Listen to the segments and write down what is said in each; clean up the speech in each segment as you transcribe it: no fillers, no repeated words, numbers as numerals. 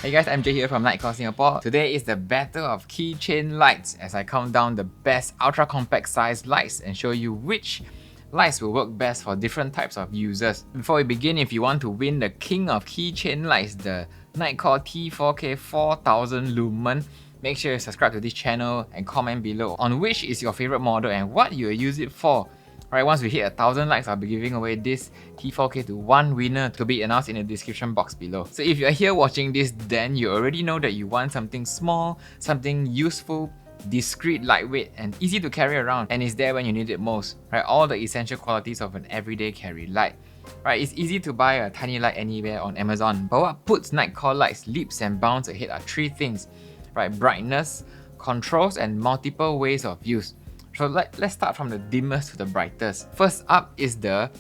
Hey guys, I'm Jay here from Nightcore Singapore. Today is the battle of keychain lights as I count down the best ultra compact size lights and show you which lights will work best for different types of users. Before we begin, if you want to win the king of keychain lights, the Nightcore T4K 4000 lumen, make sure you subscribe to this channel and comment below on which is your favorite model and what you will use it for. Alright, once we hit 1000 likes, I'll be giving away this T4K to one winner to be announced in the description box below. So if you're here watching this, then you already know that you want something small, something useful, discreet, lightweight, and easy to carry around, and is there when you need it most. Right, all the essential qualities of an everyday carry light. Right, it's easy to buy a tiny light anywhere on Amazon, but what puts Nightcore lights leaps and bounds ahead are three things. Right, brightness, controls, and multiple ways of use. So let's start from the dimmest to the brightest. First up is the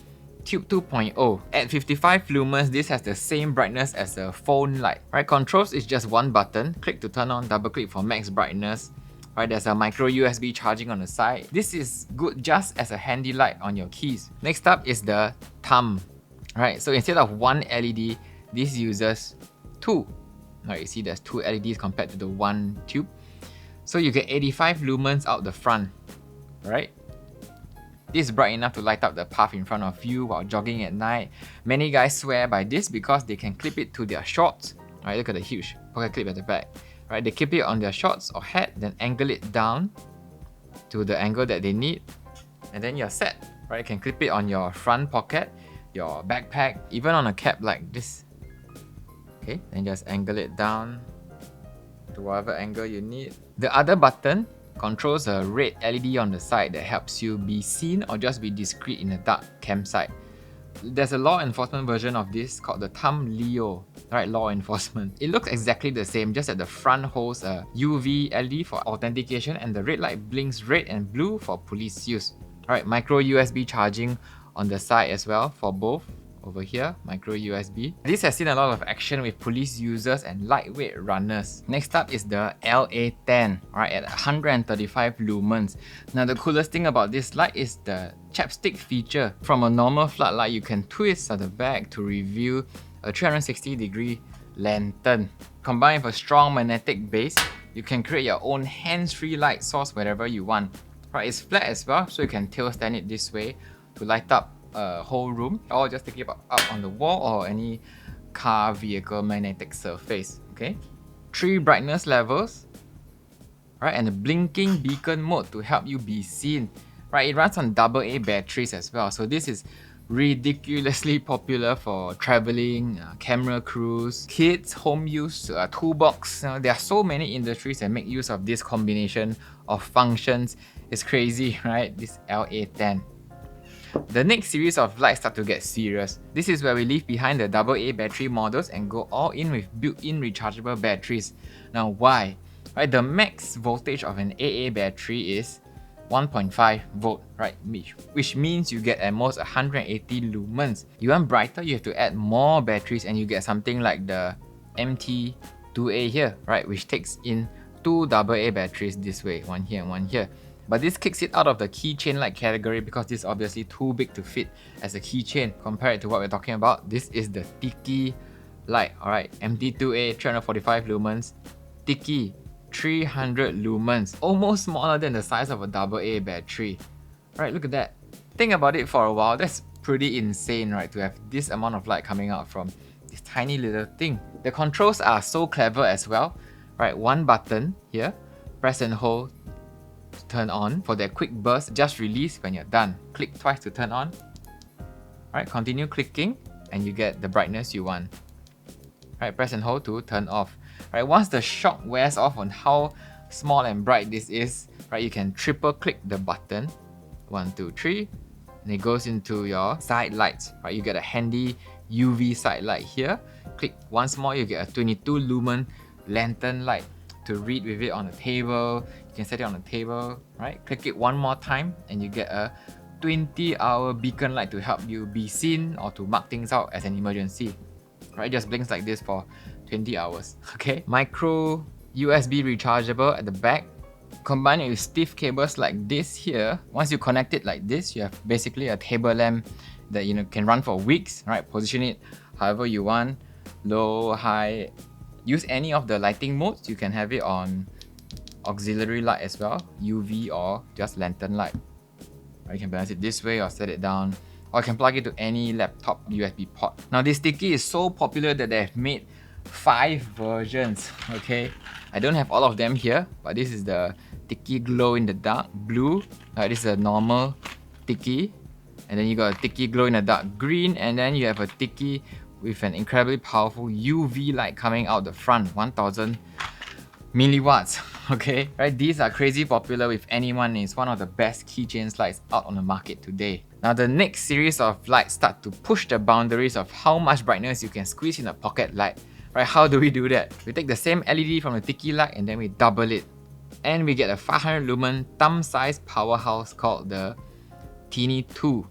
Tube 2.0. At 55 lumens, this has the same brightness as a phone light. Right, controls is just one button. Click to turn on, double click for max brightness. Right, there's a micro USB charging on the side. This is good just as a handy light on your keys. Next up is the thumb. Right, so instead of one LED, this uses two. Right, you see there's two LEDs compared to the one tube. So you get 85 lumens out the front. Right? This is bright enough to light up the path in front of you while jogging at night. Many guys swear by this because they can clip it to their shorts. Right, look at the huge pocket clip at the back. Right, they keep it on their shorts or hat, then angle it down to the angle that they need, and then you're set. Right, you can clip it on your front pocket, your backpack, even on a cap like this. Okay, then just angle it down to whatever angle you need. The other button controls a red LED on the side that helps you be seen or just be discreet in a dark campsite. There's a law enforcement version of this called the Thumb Leo, right? Law enforcement. It looks exactly the same, just that the front holds a UV LED for authentication and the red light blinks red and blue for police use. Alright, micro USB charging on the side as well for both. Over here, micro USB. This has seen a lot of action with police users and lightweight runners. Next up is the LA10, right, at 135 lumens. Now the coolest thing about this light is the chapstick feature. From a normal floodlight, you can twist at the back to reveal a 360-degree lantern. Combined with a strong magnetic base, you can create your own hands-free light source wherever you want. Right, it's flat as well, so you can tail stand it this way to light up a whole room, or just take it up on the wall or any car, vehicle, magnetic surface. Okay, 3 brightness levels, right, and a blinking beacon mode to help you be seen. Right, it runs on AA batteries as well, so this is ridiculously popular for traveling, camera crews, kids, home use, toolbox. There are so many industries that make use of this combination of functions. It's crazy, right? This LA10. The next series of lights start to get serious. This is where we leave behind the AA battery models and go all in with built-in rechargeable batteries. Now why? Right, the max voltage of an AA battery is 1.5 volt, right? Which means you get at most 180 lumens. You want brighter, you have to add more batteries and you get something like the MT2A here, right? Which takes in 2 AA batteries this way, one here and one here. But this kicks it out of the keychain light category because this is obviously too big to fit as a keychain compared to what we're talking about. This is the TIKI light, alright, MT2A 345 lumens, TIKI 300 lumens, almost smaller than the size of a AA battery. Right, look at that. Think about it for a while, that's pretty insane, right, to have this amount of light coming out from this tiny little thing. The controls are so clever as well, right, one button here, press and hold to turn on. For that quick burst, just release when you're done. Click twice to turn on. Right, continue clicking and you get the brightness you want. Right, press and hold to turn off. Right, once the shock wears off on how small and bright this is, right, you can triple click the button. 1, 2, 3, and it goes into your side lights. Right, you get a handy UV side light here. Click once more, you get a 22 lumen lantern light to read with it on the table. You can set it on the table, right? Click it one more time and you get a 20-hour beacon light to help you be seen or to mark things out as an emergency. Right, just blinks like this for 20 hours. Okay, micro USB rechargeable at the back. Combine it with stiff cables like this here. Once you connect it like this, you have basically a table lamp that can run for weeks. Right, position it however you want, low, high, use any of the lighting modes. You can have it on auxiliary light as well, UV or just lantern light. You can balance it this way or set it down, or you can plug it to any laptop USB port. Now this TIKI is so popular that they've made 5 versions, okay? I don't have all of them here, but this is the TIKI glow in the dark blue. This is a normal TIKI, and then you got a TIKI glow in the dark green, and then you have a TIKI with an incredibly powerful UV light coming out the front, 1000 milliwatts. Okay, right? These are crazy popular with anyone. It's one of the best keychain lights out on the market today. Now the next series of lights start to push the boundaries of how much brightness you can squeeze in a pocket light. Right? How do we do that? We take the same LED from the TIKI light and then we double it, and we get a 500 lumen thumb-sized powerhouse called the TINI 2.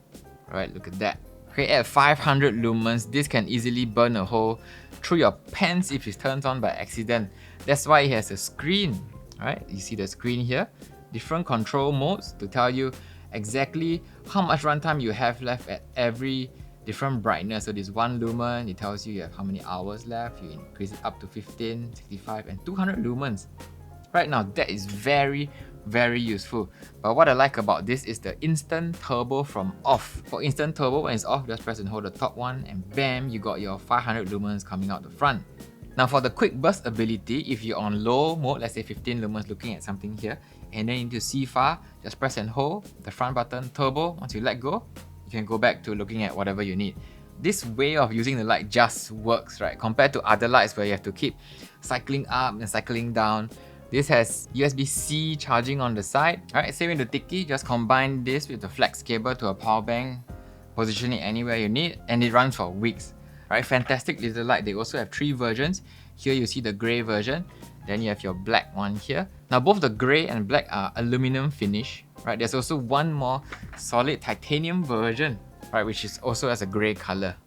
Right? Look at that. Okay, at 500 lumens, this can easily burn a hole through your pants if it turns on by accident. That's why it has a screen. Right? You see the screen here, different control modes to tell you exactly how much runtime you have left at every different brightness. So this 1 lumen, it tells you have how many hours left. You increase it up to 15, 65 and 200 lumens. Right now, that is very useful. But what I like about this is the instant turbo from off. For instant turbo, when it's off, just press and hold the top one and bam, you got your 500 lumens coming out the front. Now for the quick burst ability, if you're on low mode, let's say 15 lumens looking at something here, and then into see far, just press and hold the front button, turbo. Once you let go, you can go back to looking at whatever you need. This way of using the light just works, right? Compared to other lights where you have to keep cycling up and cycling down. This has USB-C charging on the side. Alright, same with the TIKI, just combine this with the flex cable to a power bank, position it anywhere you need, and it runs for weeks. Right, fantastic little light. They also have 3 versions. Here you see the grey version, then you have your black one here. Now both the grey and black are aluminum finish. Right, there's also one more solid titanium version, right, which is also has a grey color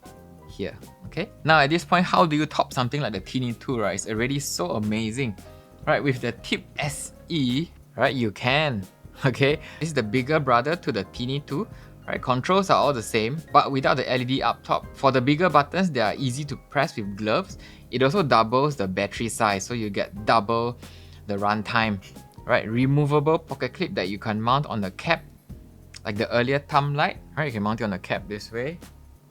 here. Okay. Now at this point, how do you top something like the TINI 2? Right, it's already so amazing. Right, with the TIP SE, right, you can. Okay, this is the bigger brother to the TINI 2. Right, controls are all the same, but without the LED up top. For the bigger buttons, they are easy to press with gloves. It also doubles the battery size, so you get double the runtime. Right, removable pocket clip that you can mount on the cap, like the earlier thumb light. Right, you can mount it on the cap this way,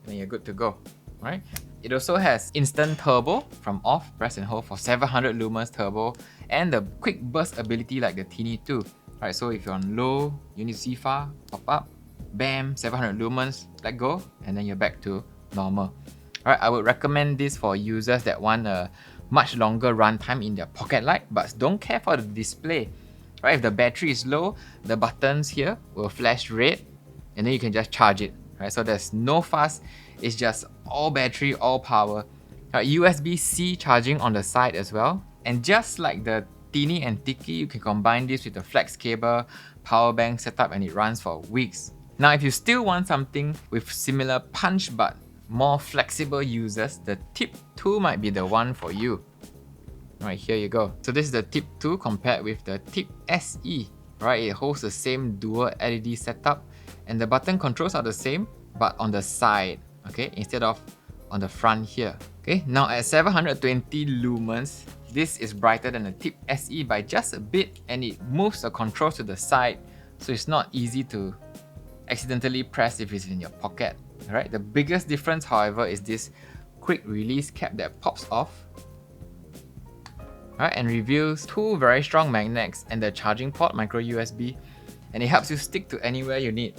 and you're good to go. Right. It also has instant turbo from off, press and hold for 700 lumens turbo, and the quick burst ability like the TINI 2. Right, so if you're on low, you need to see far, pop up, bam, 700 lumens, let go, and then you're back to normal. Alright, I would recommend this for users that want a much longer runtime in their pocket light but don't care for the display. Right, if the battery is low, the buttons here will flash red and then you can just charge it. Right, so there's no fuss, it's just all battery, all power. Right, USB-C charging on the side as well. And just like the TINI and TIKI, you can combine this with a flex cable, power bank setup, and it runs for weeks. Now, if you still want something with similar punch but more flexible users, the TIP 2 might be the one for you. Right, here you go. So this is the TIP 2 compared with the TIP SE. Right, it holds the same dual LED setup and the button controls are the same but on the side, okay, instead of on the front here. Okay, now at 720 lumens, this is brighter than the TIP SE by just a bit and it moves the controls to the side, so it's not easy to accidentally press if it's in your pocket. Alright, the biggest difference, however, is this quick release cap that pops off. Alright, and reveals 2 very strong magnets and the charging port, micro USB, and it helps you stick to anywhere you need.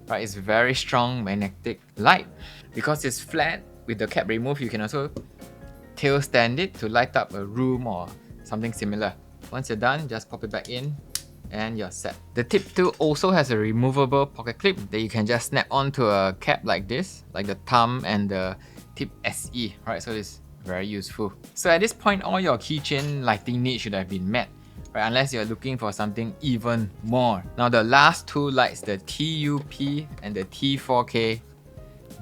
Right, it's very strong magnetic light. Because it's flat, with the cap removed, you can also tail stand it to light up a room or something similar. Once you're done, just pop it back in and you're set. The TIP 2 also has a removable pocket clip that you can just snap onto a cap like this, like the thumb and the TIP SE, right? So it's very useful. So at this point, all your keychain lighting needs should have been met, right? Unless you're looking for something even more. Now the last 2 lights, the TUP and the T4K,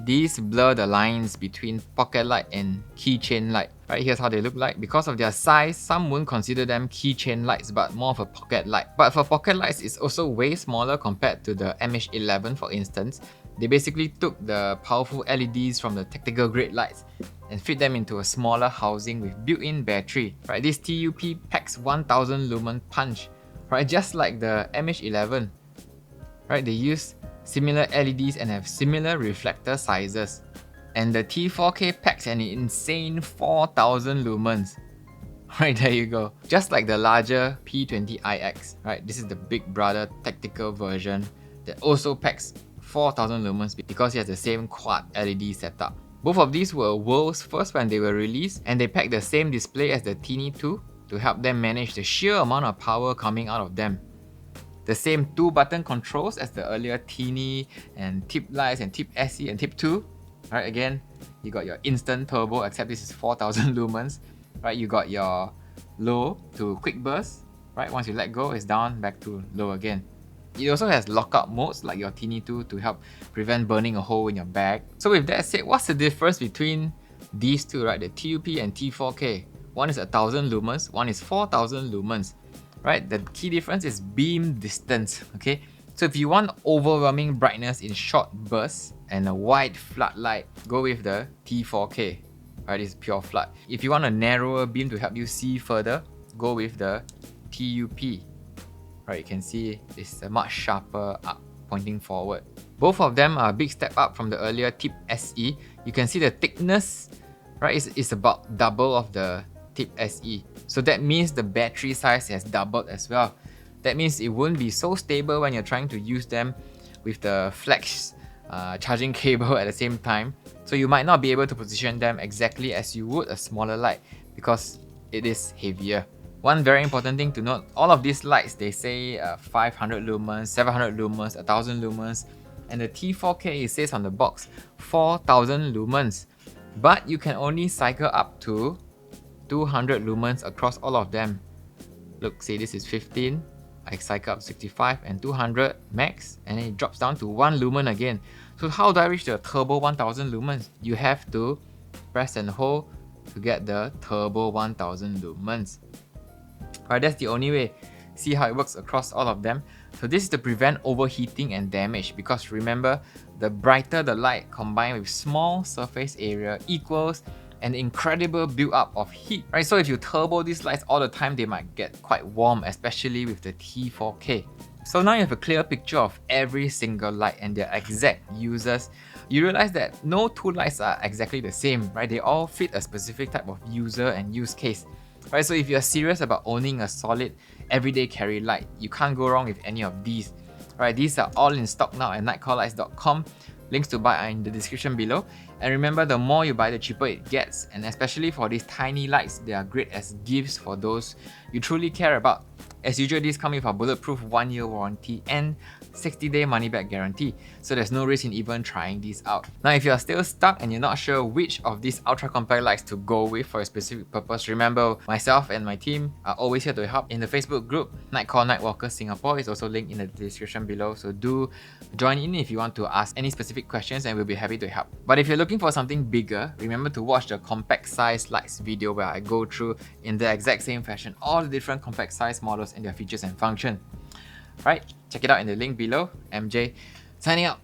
these blur the lines between pocket light and keychain light. Right, here's how they look like. Because of their size, some won't consider them keychain lights but more of a pocket light. But for pocket lights, it's also way smaller compared to the MH11 for instance. They basically took the powerful LEDs from the tactical grade lights and fit them into a smaller housing with built-in battery. Right, this TUP packs 1000 lumen punch, right, just like the MH11. Right, they use similar LEDs and have similar reflector sizes. And the T4K packs an insane 4000 lumens. Right, there you go. Just like the larger P20iX, right? This is the big brother tactical version that also packs 4000 lumens because it has the same quad LED setup. Both of these were world's first when they were released, and they pack the same display as the Tini 2 to help them manage the sheer amount of power coming out of them. The same 2-button controls as the earlier Tini and Tip Lights and Tip SE and Tip 2. Right, again, you got your instant turbo, except this is 4000 lumens. Right, you got your low to quick burst. Right, once you let go, it's down back to low again. It also has lockout modes like your Tini 2 to help prevent burning a hole in your bag. So with that said, what's the difference between these two, right? The TUP and T4K. One is 1000 lumens, one is 4000 lumens. Right, the key difference is beam distance. Okay, so if you want overwhelming brightness in short bursts and a wide floodlight, go with the T4K. Right, it's pure flood. If you want a narrower beam to help you see further, go with the TUP. Right, you can see it's a much sharper up, pointing forward. Both of them are a big step up from the earlier Tip SE. You can see the thickness, right, is about double of the Tip SE. So that means the battery size has doubled as well. That means it won't be so stable when you're trying to use them with the flex charging cable at the same time. So you might not be able to position them exactly as you would a smaller light because it is heavier. One very important thing to note, all of these lights, they say 500 lumens, 700 lumens, 1000 lumens, and the T4K, it says on the box 4000 lumens. But you can only cycle up to 200 lumens across all of them. Look, say this is 15, I cycle up to 65 and 200 max, and then it drops down to 1 lumen again. So how do I reach the turbo 1000 lumens? You have to press and hold to get the turbo 1000 lumens. Alright, that's the only way. See how it works across all of them. So this is to prevent overheating and damage, because remember, the brighter the light combined with small surface area equals an incredible build-up of heat. Right? So if you turbo these lights all the time, they might get quite warm, especially with the T4K. So now you have a clear picture of every single light and their exact uses. You realize that no two lights are exactly the same, right? They all fit a specific type of user and use case. Right, so if you're serious about owning a solid everyday carry light, you can't go wrong with any of these. Right, these are all in stock now at nightcalllights.com. Links to buy are in the description below. And remember, the more you buy, the cheaper it gets. And especially for these tiny lights, they are great as gifts for those you truly care about. As usual, these come with a bulletproof 1-year warranty and 60-day money-back guarantee, so there's no risk in even trying these out. Now, if you're still stuck and you're not sure which of these ultra-compact lights to go with for a specific purpose, remember, myself and my team are always here to help. In the Facebook group, Nightcall Nightwalker Singapore is also linked in the description below, so do join in if you want to ask any specific questions and we'll be happy to help. But if you're looking for something bigger, remember to watch the compact size lights video where I go through in the exact same fashion all the different compact size models and their features and function. Right, check it out in the link below. MJ signing out.